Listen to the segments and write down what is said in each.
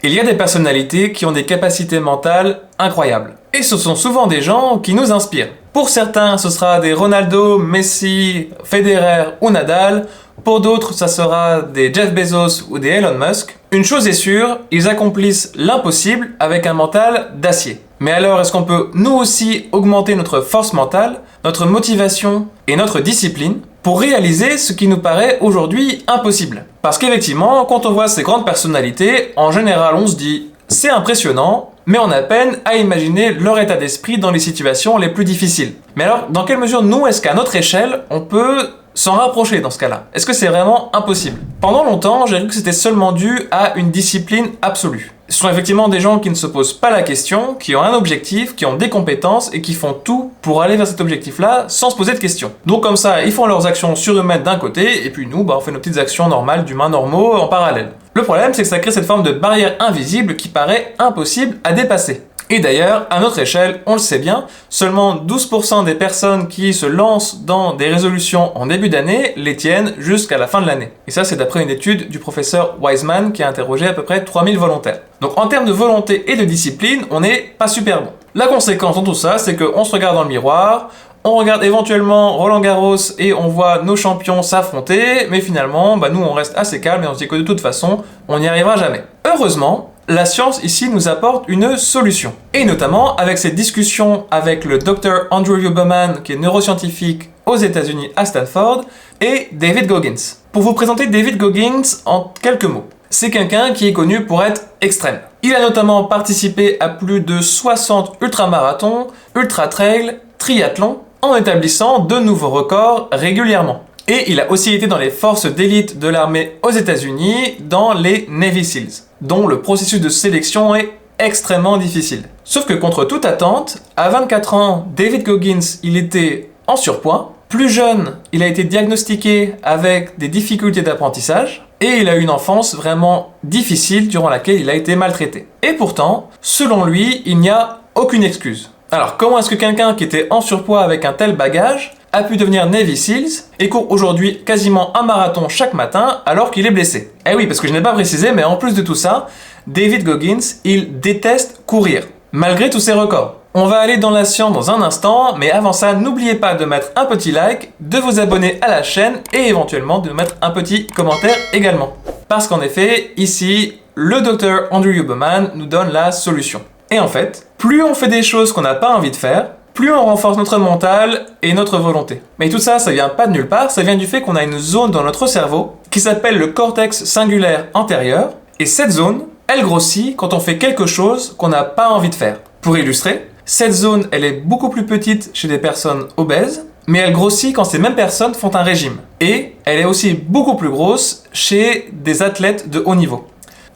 Il y a des personnalités qui ont des capacités mentales incroyables. Et ce sont souvent des gens qui nous inspirent. Pour certains, ce sera des Ronaldo, Messi, Federer ou Nadal. Pour d'autres, ça sera des Jeff Bezos ou des Elon Musk. Une chose est sûre, ils accomplissent l'impossible avec un mental d'acier. Mais alors, est-ce qu'on peut nous aussi augmenter notre force mentale, notre motivation et notre discipline pour réaliser ce qui nous paraît aujourd'hui impossible? Parce qu'effectivement, quand on voit ces grandes personnalités, en général on se dit « c'est impressionnant », mais on a peine à imaginer leur état d'esprit dans les situations les plus difficiles. Mais alors, dans quelle mesure nous, est-ce qu'à notre échelle, on peut s'en rapprocher dans ce cas-là? Est-ce que c'est vraiment impossible? Pendant longtemps, j'ai cru que c'était seulement dû à une discipline absolue. Ce sont effectivement des gens qui ne se posent pas la question, qui ont un objectif, qui ont des compétences et qui font tout pour aller vers cet objectif-là sans se poser de questions. Donc comme ça, ils font leurs actions surhumaines d'un côté et puis nous, on fait nos petites actions normales d'humains normaux en parallèle. Le problème, c'est que ça crée cette forme de barrière invisible qui paraît impossible à dépasser. Et d'ailleurs, à notre échelle, on le sait bien, seulement 12% des personnes qui se lancent dans des résolutions en début d'année les tiennent jusqu'à la fin de l'année. Et ça, c'est d'après une étude du professeur Wiseman qui a interrogé à peu près 3000 volontaires. Donc en termes de volonté et de discipline, on n'est pas super bon. La conséquence dans tout ça, c'est qu'on se regarde dans le miroir, on regarde éventuellement Roland Garros et on voit nos champions s'affronter, mais finalement, nous on reste assez calme et on se dit que de toute façon, on n'y arrivera jamais. Heureusement, la science ici nous apporte une solution. Et notamment avec cette discussion avec le Dr Andrew Huberman, qui est neuroscientifique aux États-Unis à Stanford, et David Goggins. Pour vous présenter David Goggins en quelques mots. C'est quelqu'un qui est connu pour être extrême. Il a notamment participé à plus de 60 ultramarathons, ultra-trails, triathlons, en établissant de nouveaux records régulièrement. Et il a aussi été dans les forces d'élite de l'armée aux États-Unis, dans les Navy Seals, dont le processus de sélection est extrêmement difficile. Sauf que contre toute attente, à 24 ans, David Goggins, il était en surpoids. Plus jeune, il a été diagnostiqué avec des difficultés d'apprentissage et il a eu une enfance vraiment difficile durant laquelle il a été maltraité. Et pourtant, selon lui, il n'y a aucune excuse. Alors, comment est-ce que quelqu'un qui était en surpoids avec un tel bagage a pu devenir Navy Seals et court aujourd'hui quasiment un marathon chaque matin alors qu'il est blessé? Eh oui, parce que je n'ai pas précisé, mais en plus de tout ça, David Goggins, il déteste courir, malgré tous ses records. On va aller dans la science dans un instant, mais avant ça, n'oubliez pas de mettre un petit like, de vous abonner à la chaîne et éventuellement de mettre un petit commentaire également. Parce qu'en effet, ici, le Dr Andrew Huberman nous donne la solution. Et en fait, plus on fait des choses qu'on n'a pas envie de faire, plus on renforce notre mental et notre volonté. Mais tout ça, ça vient pas de nulle part, ça vient du fait qu'on a une zone dans notre cerveau qui s'appelle le cortex singulaire antérieur, et cette zone, elle grossit quand on fait quelque chose qu'on n'a pas envie de faire. Pour illustrer, cette zone, elle est beaucoup plus petite chez des personnes obèses, mais elle grossit quand ces mêmes personnes font un régime. Et elle est aussi beaucoup plus grosse chez des athlètes de haut niveau.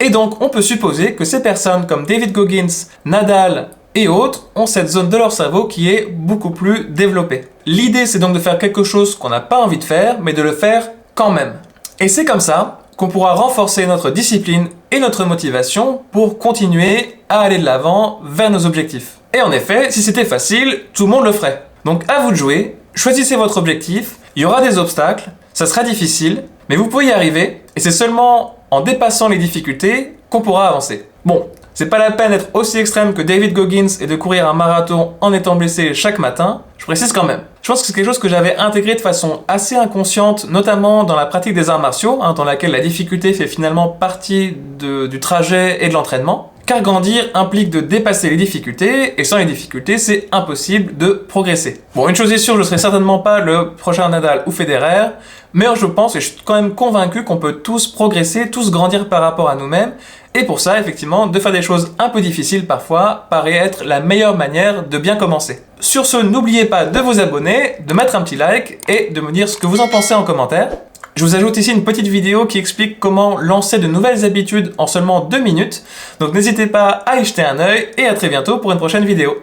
Et donc, on peut supposer que ces personnes comme David Goggins, Nadal et autres ont cette zone de leur cerveau qui est beaucoup plus développée. L'idée, c'est donc de faire quelque chose qu'on n'a pas envie de faire, mais de le faire quand même. Et c'est comme ça qu'on pourra renforcer notre discipline et notre motivation pour continuer à aller de l'avant vers nos objectifs. Et en effet, si c'était facile, tout le monde le ferait. Donc à vous de jouer, choisissez votre objectif, il y aura des obstacles, ça sera difficile, mais vous pouvez y arriver, et c'est seulement en dépassant les difficultés qu'on pourra avancer. Bon, c'est pas la peine d'être aussi extrême que David Goggins et de courir un marathon en étant blessé chaque matin, je précise quand même. Je pense que c'est quelque chose que j'avais intégré de façon assez inconsciente, notamment dans la pratique des arts martiaux, dans laquelle la difficulté fait finalement partie du trajet et de l'entraînement. Car grandir implique de dépasser les difficultés, et sans les difficultés, c'est impossible de progresser. Bon, une chose est sûre, je ne serai certainement pas le prochain Nadal ou Federer, mais je pense, et je suis quand même convaincu qu'on peut tous progresser, tous grandir par rapport à nous-mêmes, et pour ça, effectivement, de faire des choses un peu difficiles parfois paraît être la meilleure manière de bien commencer. Sur ce, n'oubliez pas de vous abonner, de mettre un petit like, et de me dire ce que vous en pensez en commentaire. Je vous ajoute ici une petite vidéo qui explique comment lancer de nouvelles habitudes en seulement 2 minutes. Donc n'hésitez pas à y jeter un œil et à très bientôt pour une prochaine vidéo.